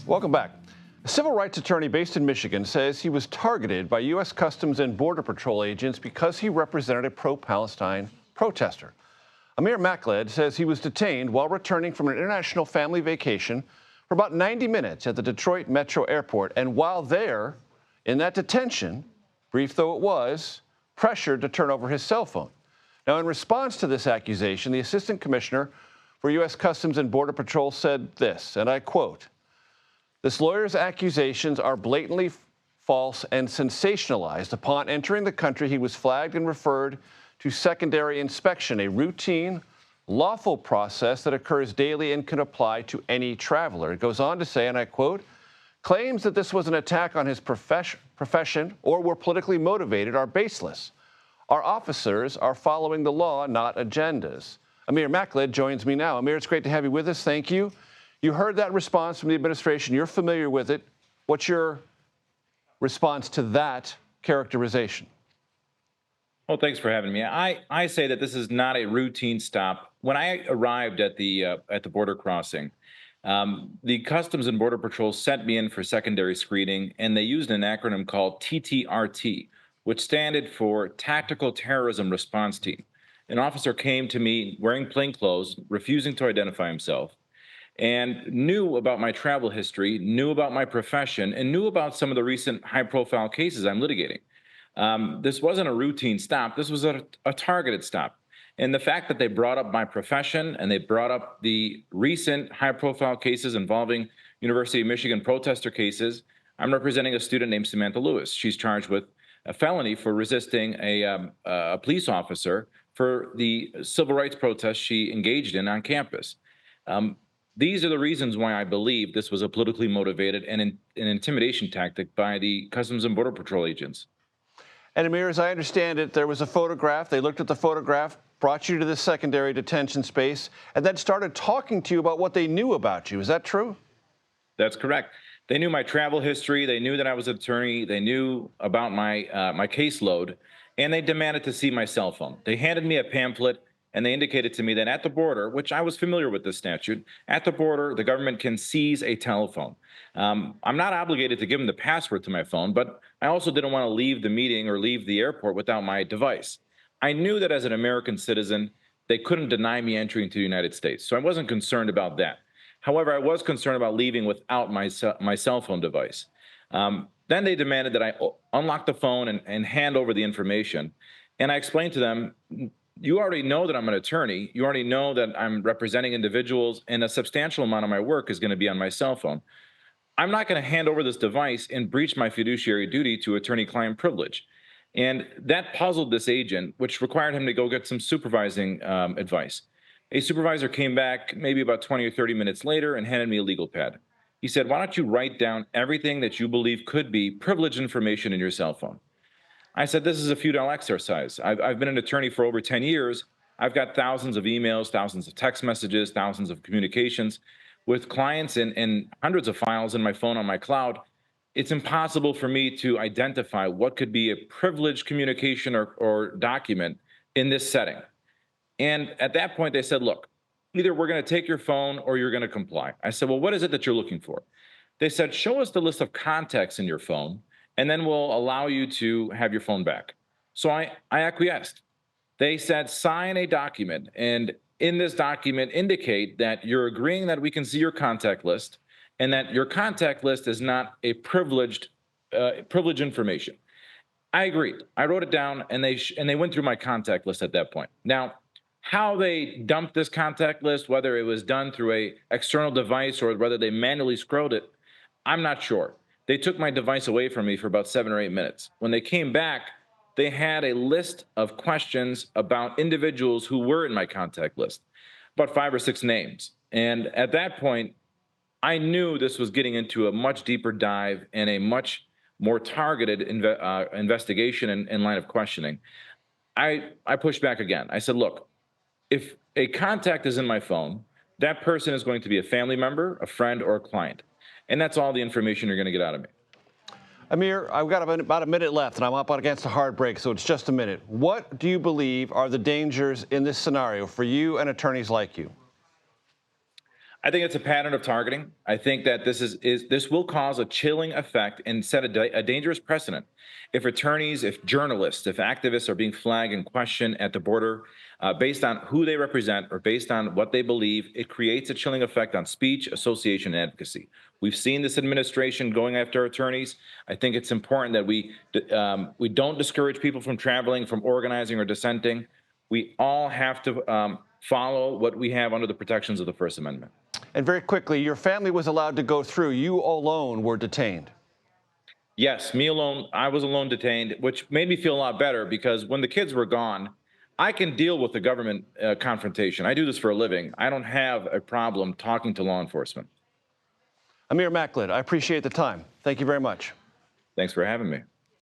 Welcome back. A civil rights attorney based in Michigan says he was targeted by U.S. Customs and Border Patrol agents because he represented a pro-Palestine protester. Amir Makled says he was detained while returning from an international family vacation for about 90 minutes at the Detroit Metro Airport, and while there, in that detention, brief though it was, pressured to turn over his cell phone. Now, in response to this accusation, the Assistant Commissioner for U.S. Customs and Border Patrol said this, and I quote, "This lawyer's accusations are blatantly false and sensationalized. Upon entering the country, he was flagged and referred to secondary inspection, a routine, lawful process that occurs daily and can apply to any traveler." It goes on to say, and I quote, "Claims that this was an attack on his profession or were politically motivated are baseless. Our officers are following the law, not agendas." Amir Makled joins me now. Amir, it's great to have you with us. Thank you. You heard that response from the administration. You're familiar with it. What's your response to that characterization? Well, thanks for having me. I say that this is not a routine stop. When I arrived at the border crossing, the Customs and Border Patrol sent me in for secondary screening, and they used an acronym called TTRT, which standed for Tactical Terrorism Response Team. An officer came to me wearing plain clothes, refusing to identify himself, and knew about my travel history, knew about my profession, and knew about some of the recent high-profile cases I'm litigating. This wasn't a routine stop. This was a targeted stop. And the fact that they brought up my profession and they brought up the recent high-profile cases involving University of Michigan protester cases, I'm representing a student named Samantha Lewis. She's charged with a felony for resisting a police officer for the civil rights protest she engaged in on campus. These are the reasons why I believe this was a politically motivated and an intimidation tactic by the Customs and Border Patrol agents. And Amir, as I understand it, there was a photograph. They looked at the photograph, brought you to the secondary detention space, and then started talking to you about what they knew about you. Is that true? That's correct. They knew my travel history. They knew that I was an attorney. They knew about my caseload, and they demanded to see my cell phone. They handed me a pamphlet, and they indicated to me that at the border, which I was familiar with this statute, at the border, the government can seize a telephone. I'm not obligated to give them the password to my phone, but I also didn't want to leave the meeting or leave the airport without my device. I knew that as an American citizen, they couldn't deny me entry into the United States, so I wasn't concerned about that. However, I was concerned about leaving without my cell phone device. Then they demanded that I unlock the phone and hand over the information. And I explained to them, you already know that I'm an attorney. You already know that I'm representing individuals, and a substantial amount of my work is going to be on my cell phone. I'm not going to hand over this device and breach my fiduciary duty to attorney-client privilege. And that puzzled this agent, which required him to go get some supervising advice. A supervisor came back maybe about 20 or 30 minutes later and handed me a legal pad. He said, "Why don't you write down everything that you believe could be privileged information in your cell phone?" I said, "This is a futile exercise. I've been an attorney for over 10 years. I've got thousands of emails, thousands of text messages, thousands of communications with clients and hundreds of files in my phone on my cloud. It's impossible for me to identify what could be a privileged communication or document in this setting." And at that point, they said, "Look, either we're going to take your phone or you're going to comply." I said, "Well, what is it that you're looking for?" They said, "Show us the list of contacts in your phone, and then we'll allow you to have your phone back." So I acquiesced. They said, "Sign a document, and in this document indicate that you're agreeing that we can see your contact list and that your contact list is not a privileged information." I agreed. I wrote it down, and they went through my contact list at that point. Now, how they dumped this contact list, whether it was done through a external device or whether they manually scrolled it, I'm not sure. They took my device away from me for about 7 or 8 minutes. When they came back, they had a list of questions about individuals who were in my contact list, about 5 or 6 names. And at that point, I knew this was getting into a much deeper dive and a much more targeted investigation and line of questioning. I pushed back again. I said, "Look, if a contact is in my phone, that person is going to be a family member, a friend, or a client. And that's all the information you're going to get out of me." Amir, I've got about a minute left, and I'm up against a hard break, so it's just a minute. What do you believe are the dangers in this scenario for you and attorneys like you? I think it's a pattern of targeting. I think that this will cause a chilling effect and set a dangerous precedent. If journalists, if activists are being flagged and questioned at the border based on who they represent or based on what they believe, it creates a chilling effect on speech, association, and advocacy. We've seen this administration going after attorneys. I think it's important that we don't discourage people from traveling, from organizing or dissenting. We all have to follow what we have under the protections of the First Amendment. And very quickly, your family was allowed to go through. You alone were detained. Yes, me alone. I was alone detained, which made me feel a lot better because when the kids were gone, I can deal with the government confrontation. I do this for a living. I don't have a problem talking to law enforcement. Amir Makled, I appreciate the time. Thank you very much. Thanks for having me.